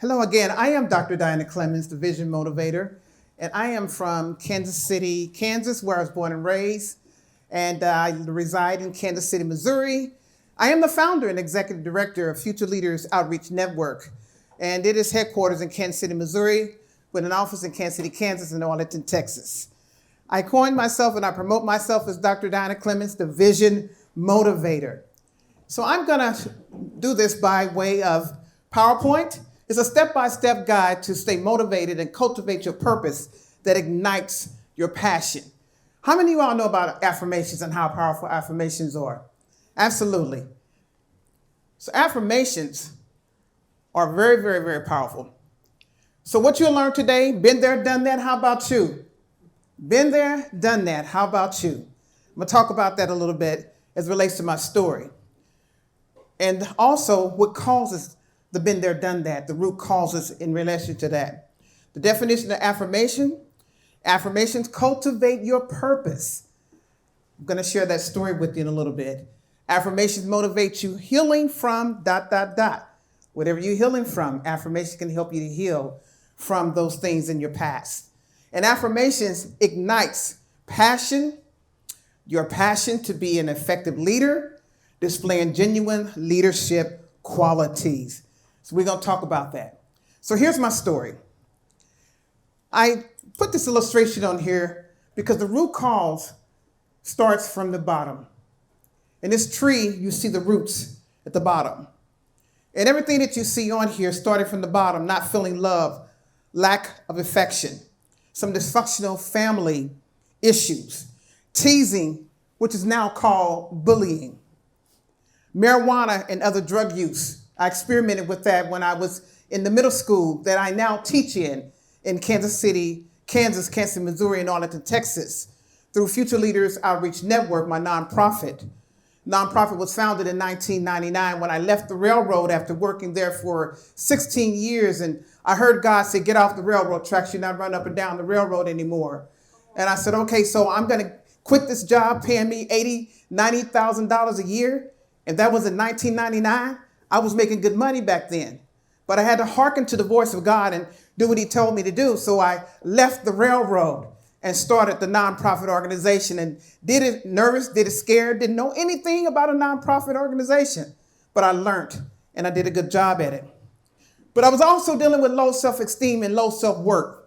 Hello again, I am Dr. Diana Clemons, the Vision Motivator, and I am from Kansas City, Kansas, where I was born and raised, and I reside in Kansas City, Missouri. I am the founder and executive director of Future Leaders Outreach Network, and it is headquarters in Kansas City, Missouri, with an office in Kansas City, Kansas, and Arlington, Texas. I coined myself and I promote myself as Dr. Diana Clemons, the Vision Motivator. So I'm gonna do this by way of PowerPoint. It's a step-by-step guide to stay motivated and cultivate your purpose that ignites your passion. How many of you all know about affirmations and how powerful affirmations are? Absolutely. So affirmations are very, very, very powerful. So what you'll learn today, been there, done that, how about you? Been there, done that, how about you? I'm gonna talk about that a little bit as it relates to my story. And also what causes the been there, done that, the root causes in relation to that. The definition of affirmation, affirmations cultivate your purpose. I'm gonna share that story with you in a little bit. Affirmations motivate you healing from ... Whatever you're healing from, affirmation can help you to heal from those things in your past. And affirmations ignites passion, your passion to be an effective leader, displaying genuine leadership qualities. So we're going to talk about that. So here's my story. I put this illustration on here because the root cause starts from the bottom. In this tree, you see the roots at the bottom. And everything that you see on here started from the bottom, not feeling love, lack of affection, some dysfunctional family issues, teasing, which is now called bullying, marijuana and other drug use. I experimented with that when I was in the middle school that I now teach in Kansas City, Kansas, Missouri, and Arlington, Texas, through Future Leaders Outreach Network, my nonprofit. Nonprofit was founded in 1999 when I left the railroad after working there for 16 years. And I heard God say, get off the railroad tracks. You're not running up and down the railroad anymore. And I said, okay, so I'm going to quit this job paying me $80,000, $90,000 a year. And that was in 1999. I was making good money back then, but I had to hearken to the voice of God and do what he told me to do. So I left the railroad and started the nonprofit organization and did it nervous, did it scared, didn't know anything about a nonprofit organization, but I learned and I did a good job at it. But I was also dealing with low self-esteem and low self-worth,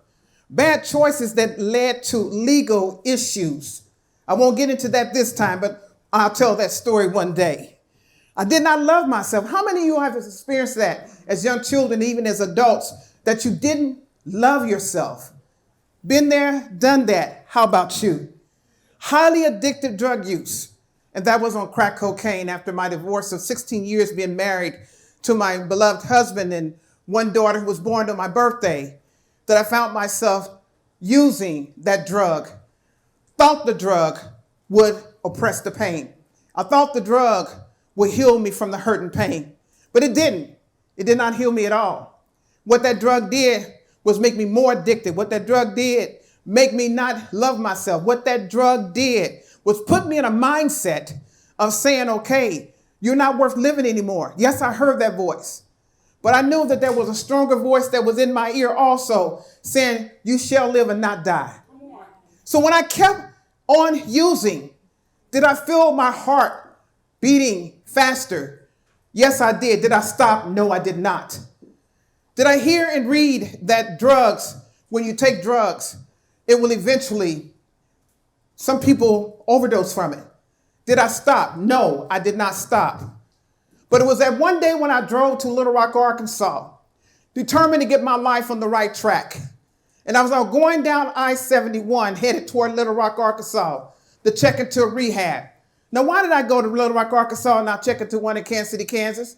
bad choices that led to legal issues. I won't get into that this time, but I'll tell that story one day. I did not love myself. How many of you have experienced that as young children, even as adults, that you didn't love yourself? Been there, done that. How about you? Highly addictive drug use. And that was on crack cocaine after my divorce of 16 years being married to my beloved husband and one daughter who was born on my birthday, that I found myself using that drug. Thought the drug would oppress the pain. I thought the drug would heal me from the hurt and pain, but it didn't. It did not heal me at all. What that drug did was make me more addicted. What that drug did, make me not love myself. What that drug did was put me in a mindset of saying, okay, you're not worth living anymore. Yes, I heard that voice, but I knew that there was a stronger voice that was in my ear also saying, you shall live and not die. So when I kept on using, did I feel my heart beating faster? Yes, I did. Did I stop? No, I did not. Did I hear and read that drugs, when you take drugs, it will eventually, some people overdose from it? Did I stop? No, I did not stop. But it was that one day when I drove to Little Rock, Arkansas, determined to get my life on the right track. And I was going down I-71, headed toward Little Rock, Arkansas, to check into a rehab. Now, why did I go to Little Rock, Arkansas and not check into one in Kansas City, Kansas?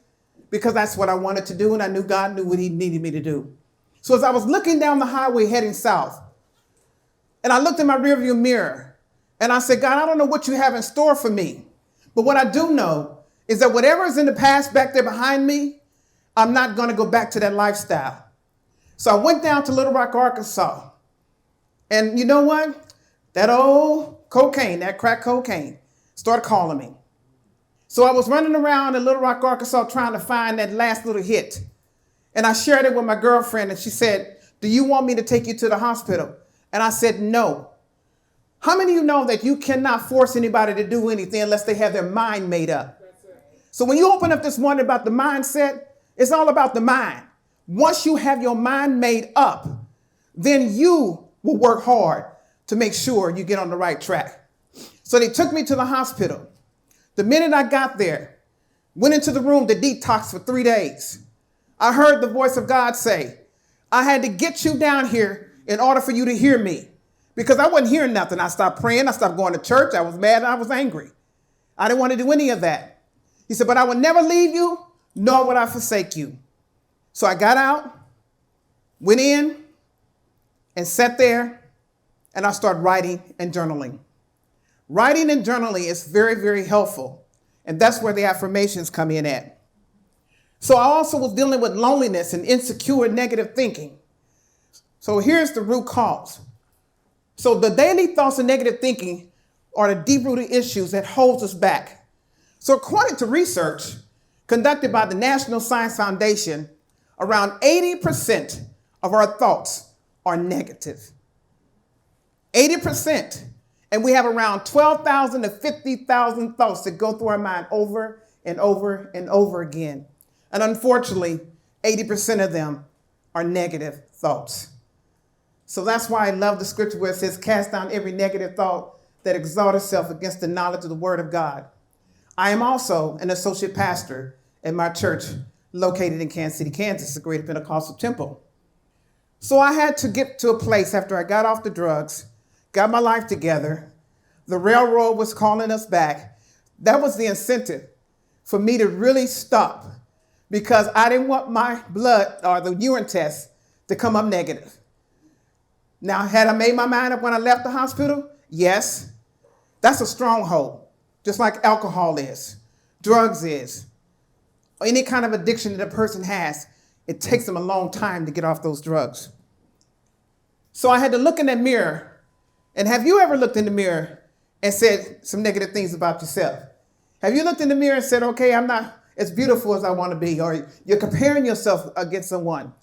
Because that's what I wanted to do, and I knew God knew what he needed me to do. So as I was looking down the highway heading south, and I looked in my rearview mirror, and I said, God, I don't know what you have in store for me, but what I do know is that whatever is in the past back there behind me, I'm not going to go back to that lifestyle. So I went down to Little Rock, Arkansas, and you know what? That old cocaine, that crack cocaine, started calling me. So I was running around in Little Rock, Arkansas, trying to find that last little hit. And I shared it with my girlfriend, and she said, "Do you want me to take you to the hospital?" And I said, "No." How many of you know that you cannot force anybody to do anything unless they have their mind made up? So when you open up this morning about the mindset, it's all about the mind. Once you have your mind made up, then you will work hard to make sure you get on the right track. So they took me to the hospital. The minute I got there, went into the room to detox for 3 days, I heard the voice of God say, "I had to get you down here in order for you to hear me," because I wasn't hearing nothing. I stopped praying. I stopped going to church. I was mad. I was angry. I didn't want to do any of that. He said, "But I will never leave you, nor will I forsake you." So I got out, went in, and sat there, and I started writing and journaling. Writing and journaling is very, very helpful, and that's where the affirmations come in at. So I also was dealing with loneliness and insecure negative thinking. So here's the root cause. So the daily thoughts and negative thinking are the deep-rooted issues that holds us back. So according to research conducted by the National Science Foundation, around 80% of our thoughts are negative. 80%. And we have around 12,000 to 50,000 thoughts that go through our mind over and over and over again. And unfortunately, 80% of them are negative thoughts. So that's why I love the scripture where it says, "Cast down every negative thought that exalts itself against the knowledge of the word of God." I am also an associate pastor at my church located in Kansas City, Kansas, the Greater Pentecostal Temple. So I had to get to a place after I got off the drugs, got my life together. The railroad was calling us back. That was the incentive for me to really stop, because I didn't want my blood or the urine test to come up negative. Now, had I made my mind up when I left the hospital? Yes. That's a stronghold, just like alcohol is, drugs is, or any kind of addiction that a person has. It takes them a long time to get off those drugs. So I had to look in that mirror. And have you ever looked in the mirror and said some negative things about yourself? Have you looked in the mirror and said, "Okay, I'm not as beautiful as I want to be," or you're comparing yourself against someone?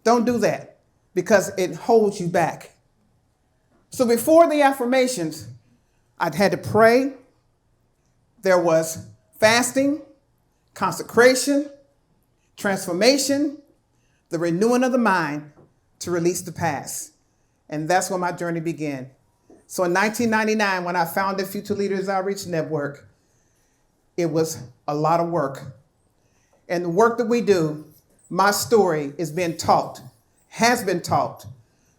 Don't do that, because it holds you back. So before the affirmations, I'd had to pray. There was fasting, consecration, transformation, the renewing of the mind to release the past. And that's where my journey began. So in 1999, when I founded Future Leaders Outreach Network, it was a lot of work. And the work that we do, my story is being taught, has been taught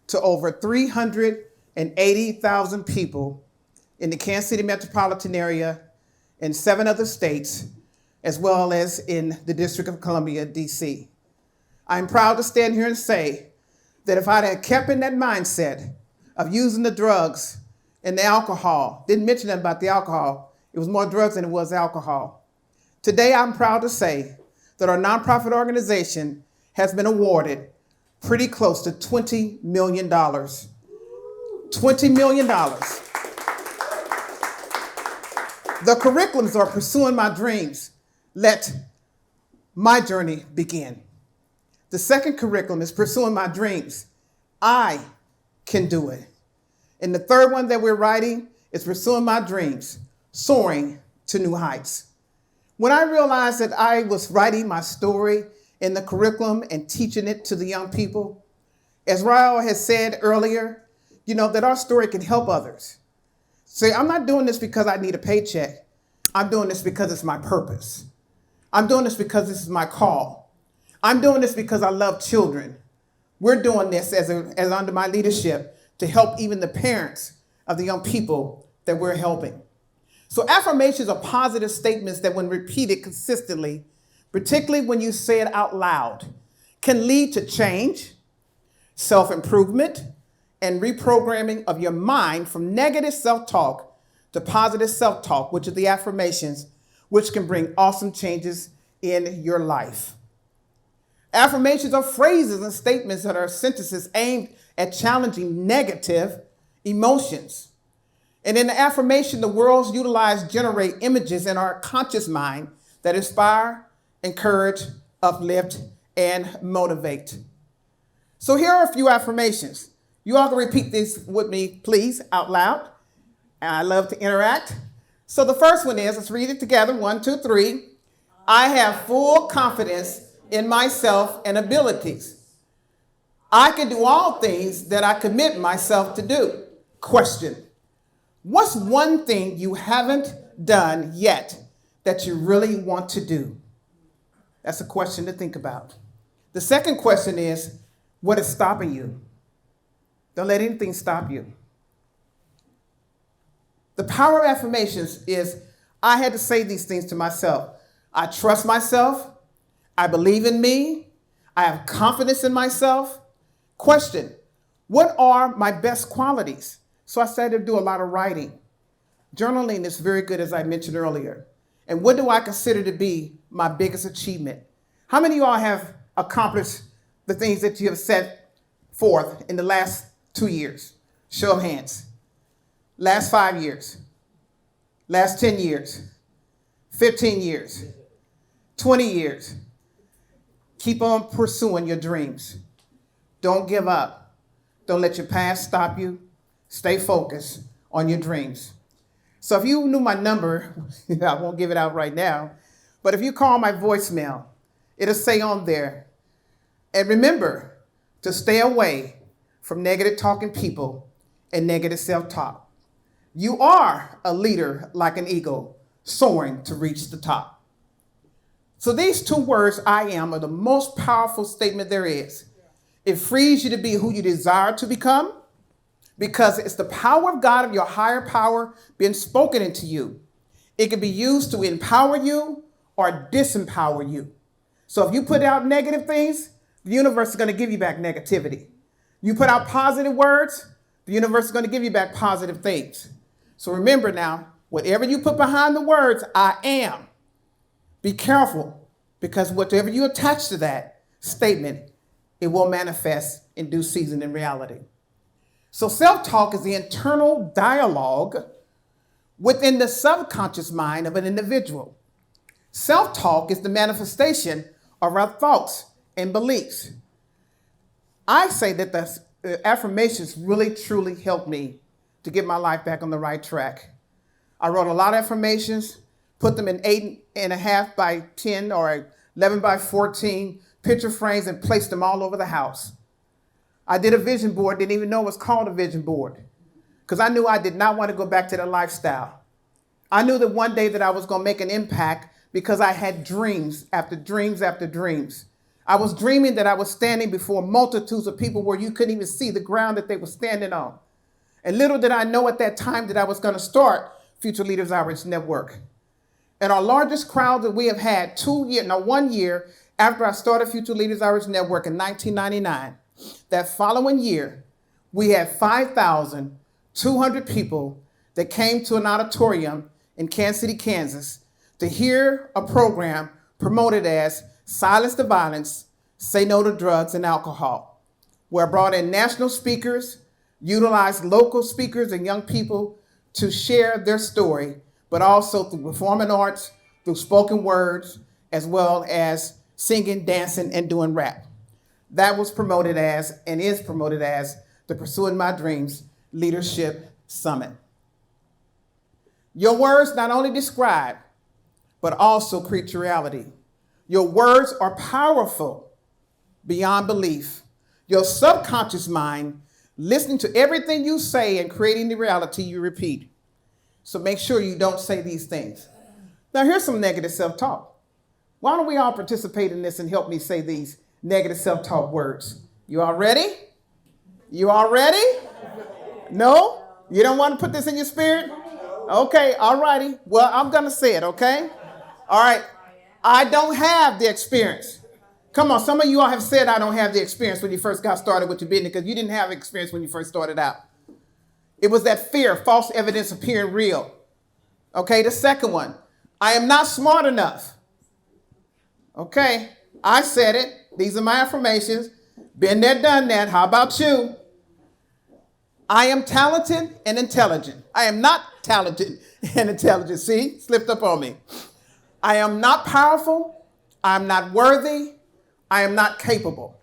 to over 380,000 people in the Kansas City metropolitan area, in 7 other states, as well as in the District of Columbia, DC. I'm proud to stand here and say that if I'd have kept in that mindset of using the drugs and the alcohol, didn't mention that about the alcohol, it was more drugs than it was alcohol. Today, I'm proud to say that our nonprofit organization has been awarded pretty close to $20 million. $20 million. The curriculums are Pursuing My Dreams. Let my journey begin. The second curriculum is Pursuing My Dreams. I can do it. And the third one that we're writing is Pursuing My Dreams, Soaring to New Heights. When I realized that I was writing my story in the curriculum and teaching it to the young people, as Raul has said earlier, that our story can help others. Say, I'm not doing this because I need a paycheck. I'm doing this because it's my purpose. I'm doing this because this is my call. I'm doing this because I love children. We're doing this as under my leadership to help even the parents of the young people that we're helping. So affirmations are positive statements that when repeated consistently, particularly when you say it out loud, can lead to change, self-improvement, and reprogramming of your mind from negative self-talk to positive self-talk, which are the affirmations, which can bring awesome changes in your life. Affirmations are phrases and statements that are sentences aimed at challenging negative emotions. And in the affirmation, the words utilized generate images in our conscious mind that inspire, encourage, uplift, and motivate. So here are a few affirmations. You all can repeat this with me, please, out loud. And I love to interact. So the first one is, let's read it together. 1, 2, 3. I have full confidence in myself and abilities. I can do all things that I commit myself to do. Question. What's one thing you haven't done yet that you really want to do? That's a question to think about. The second question is, what is stopping you? Don't let anything stop you. The power of affirmations is, I had to say these things to myself. I trust myself. I believe in me. I have confidence in myself. Question, what are my best qualities? So I started to do a lot of writing. Journaling is very good, as I mentioned earlier. And what do I consider to be my biggest achievement? How many of y'all have accomplished the things that you have set forth in the last 2 years? Show of hands. Last 5 years. Last 10 years. 15 years. 20 years. Keep on pursuing your dreams. Don't give up. Don't let your past stop you. Stay focused on your dreams. So if you knew my number, I won't give it out right now, but if you call my voicemail, it'll say on there, and remember to stay away from negative talking people and negative self-talk. You are a leader like an eagle, soaring to reach the top. So these 2 words, I am, are the most powerful statement there is. It frees you to be who you desire to become, because it's the power of God, of your higher power, being spoken into you. It can be used to empower you or disempower you. So if you put out negative things, the universe is going to give you back negativity. You put out positive words, the universe is going to give you back positive things. So remember now, whatever you put behind the words, I am, be careful, because whatever you attach to that statement, it will manifest in due season in reality. So self-talk is the internal dialogue within the subconscious mind of an individual. Self-talk is the manifestation of our thoughts and beliefs. I say that the affirmations really, truly helped me to get my life back on the right track. I wrote a lot of affirmations, put them in 8.5 by 10 or 11 by 14 picture frames and placed them all over the house. I did a vision board, didn't even know it was called a vision board, because I knew I did not want to go back to that lifestyle. I knew that one day that I was going to make an impact because I had dreams after dreams after dreams. I was dreaming that I was standing before multitudes of people where you couldn't even see the ground that they were standing on. And little did I know at that time that I was going to start Future Leaders Outreach Network. And our largest crowd that we have had 1 year after I started Future Leaders Outreach Network in 1999, that following year, we had 5,200 people that came to an auditorium in Kansas City, Kansas, to hear a program promoted as Silence the Violence, Say No to Drugs and Alcohol, where I brought in national speakers, utilized local speakers and young people to share their story, but also through performing arts, through spoken words, as well as singing, dancing, and doing rap. That was promoted as, and is promoted as, the Pursuing My Dreams Leadership Summit. Your words not only describe, but also create your reality. Your words are powerful beyond belief. Your subconscious mind, listening to everything you say and creating the reality you repeat. So make sure you don't say these things. Now here's some negative self-talk. Why don't we all participate in this and help me say these negative self-talk words? You all ready? You all ready? No? You don't want to put this in your spirit? Okay, all righty. Well, I'm going to say it, okay? All right. I don't have the experience. Come on, some of you all have said I don't have the experience when you first got started with your business, because you didn't have experience when you first started out. It was that fear, false evidence appearing real. Okay, the second one, I am not smart enough. Okay, I said it. These are my affirmations. Been there, done that. How about you? I am talented and intelligent. I am not talented and intelligent. See, slipped up on me. I am not powerful. I am not worthy. I am not capable.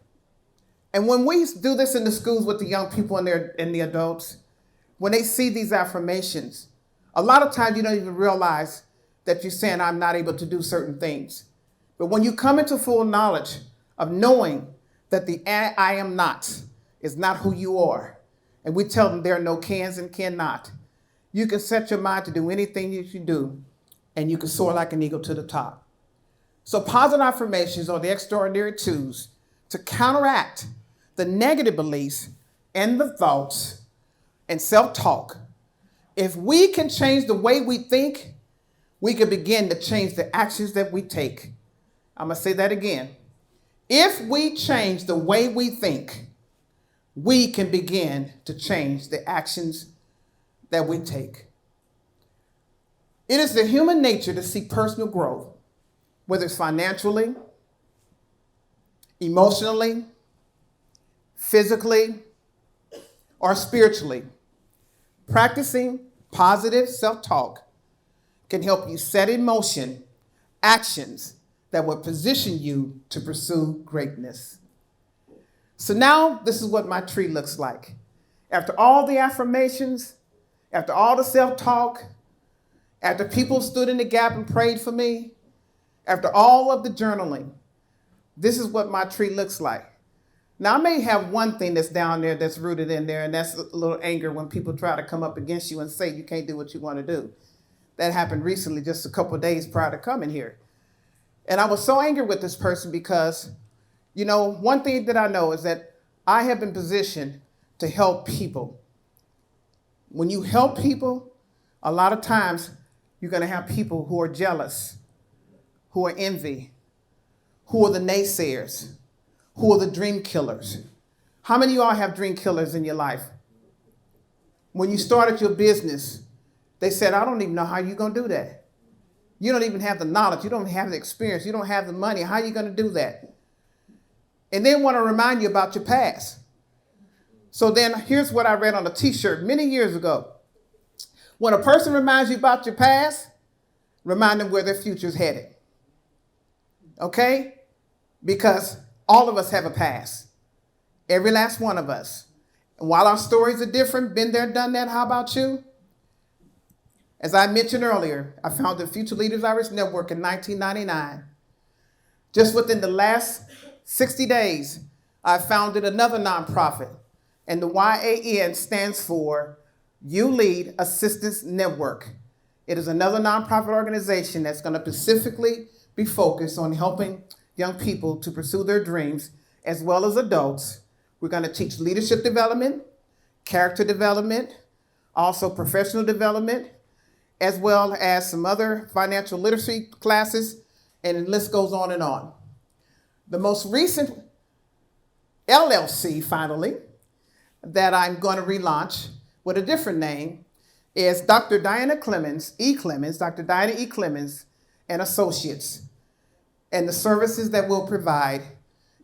And when we do this in the schools with the young people and the adults, when they see these affirmations, a lot of times you don't even realize that you're saying, I'm not able to do certain things. But when you come into full knowledge of knowing that the I am not is not who you are, and we tell them there are no cans and cannot, you can set your mind to do anything you should do, and you can soar like an eagle to the top. So positive affirmations are the extraordinary tools to counteract the negative beliefs and the thoughts and self-talk. If we can change the way we think, we can begin to change the actions that we take. I'm going to say that again. If we change the way we think, we can begin to change the actions that we take. It is the human nature to seek personal growth, whether it's financially, emotionally, physically, or spiritually. Practicing positive self-talk can help you set in motion actions that will position you to pursue greatness. So now this is what my tree looks like. After all the affirmations, after all the self-talk, after people stood in the gap and prayed for me, after all of the journaling, this is what my tree looks like. Now, I may have one thing that's down there that's rooted in there, and that's a little anger when people try to come up against you and say you can't do what you want to do. That happened recently, just a couple of days prior to coming here. And I was so angry with this person because, you know, one thing that I know is that I have been positioned to help people. When you help people, a lot of times you're going to have people who are jealous, who are envy, who are the naysayers, who are the dream killers. How many of y'all have dream killers in your life? When you started your business, they said, I don't even know how you're going to do that. You don't even have the knowledge. You don't have the experience. You don't have the money. How are you going to do that? And then want to remind you about your past. So then here's what I read on a t-shirt many years ago. When a person reminds you about your past, remind them where their future is headed. Okay? Because all of us have a past. Every last one of us. And while our stories are different, been there, done that, how about you? As I mentioned earlier, I founded Future Leaders Irish Network in 1999. Just within the last 60 days, I founded another nonprofit, and the YAN stands for You Lead Assistance Network. It is another nonprofit organization that's going to specifically be focused on helping young people to pursue their dreams, as well as adults. We're going to teach leadership development, character development, also professional development, as well as some other financial literacy classes, and the list goes on and on. The most recent LLC, finally, that I'm going to relaunch with a different name is Dr. Diana Clemons, Dr. Diana E. Clemons and Associates. And the services that we'll provide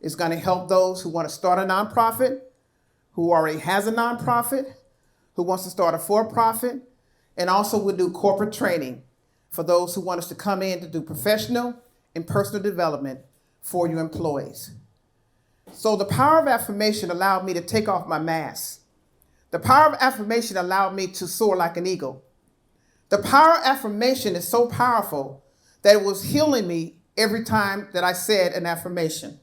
is going to help those who want to start a nonprofit, who already has a nonprofit, who wants to start a for-profit, and also we'll do corporate training for those who want us to come in to do professional and personal development for your employees. So the power of affirmation allowed me to take off my mask. The power of affirmation allowed me to soar like an eagle. The power of affirmation is so powerful that it was healing me every time that I said an affirmation.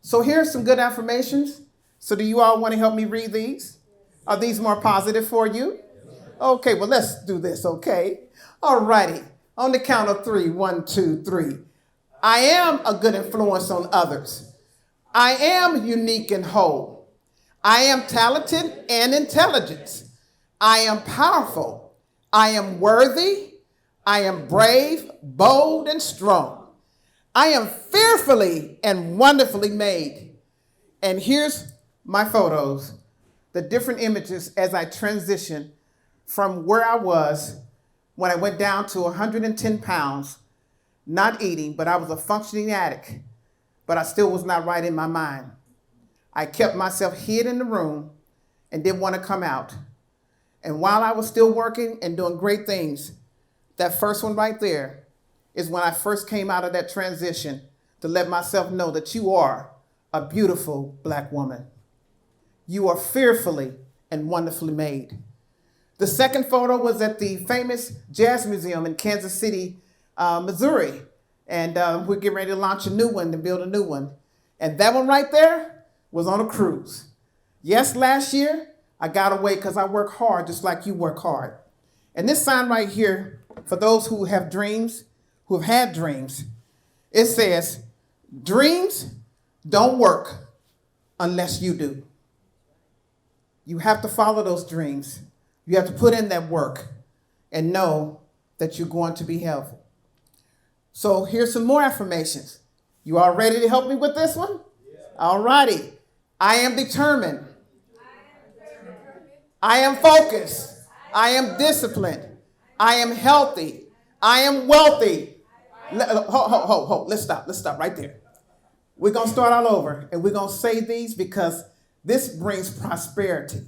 So here's some good affirmations. So do you all want to help me read these? Are these more positive for you? Okay, well, let's do this, okay? All righty. On the count of 3, 1, 2, 3. I am a good influence on others. I am unique and whole. I am talented and intelligent. I am powerful. I am worthy. I am brave, bold, and strong. I am fearfully and wonderfully made. And here's my photos, the different images as I transition from where I was when I went down to 110 pounds, not eating, but I was a functioning addict, but I still was not right in my mind. I kept myself hid in the room, and didn't want to come out. And while I was still working and doing great things, that first one right there is when I first came out of that transition to let myself know that you are a beautiful Black woman. You are fearfully and wonderfully made. The second photo was at the famous Jazz Museum in Kansas City, Missouri. And we're getting ready to launch a new one, to build a new one. And that one right there was on a cruise. Yes, last year, I got away because I work hard just like you work hard. And this sign right here, for those who have dreams, who have had dreams, it says, dreams don't work unless you do. You have to follow those dreams. You have to put in that work and know that you're going to be healthy. So here's some more affirmations. You all ready to help me with this one? Yeah. All righty. I am determined. I am focused. I am disciplined. I am healthy. I am wealthy. Let's stop right there. We're going to start all over, and we're going to say these because this brings prosperity.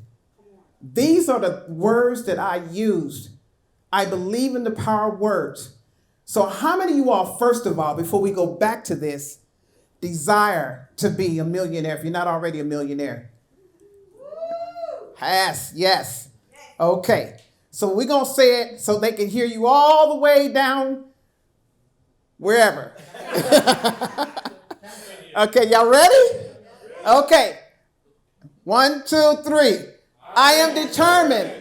These are the words that I used. I believe in the power of words. So how many of you all, first of all, before we go back to this, desire to be a millionaire if you're not already a millionaire? Yes. Okay. So we're going to say it so they can hear you all the way down wherever. Okay, y'all ready? Okay. 1, 2, 3. I am determined.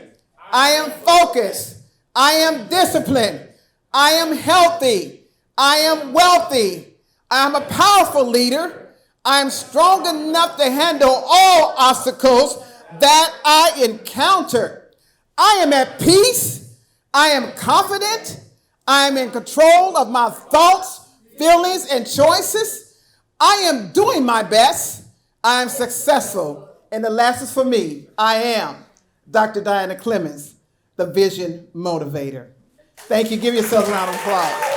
I am focused. I am disciplined. I am healthy. I am wealthy. I am a powerful leader. I am strong enough to handle all obstacles that I encounter. I am at peace. I am confident. I am in control of my thoughts, feelings, and choices. I am doing my best. I am successful. And the last is for me. I am Dr. Diana Clemons, the Vision Motivator. Thank you. Give yourself a round of applause.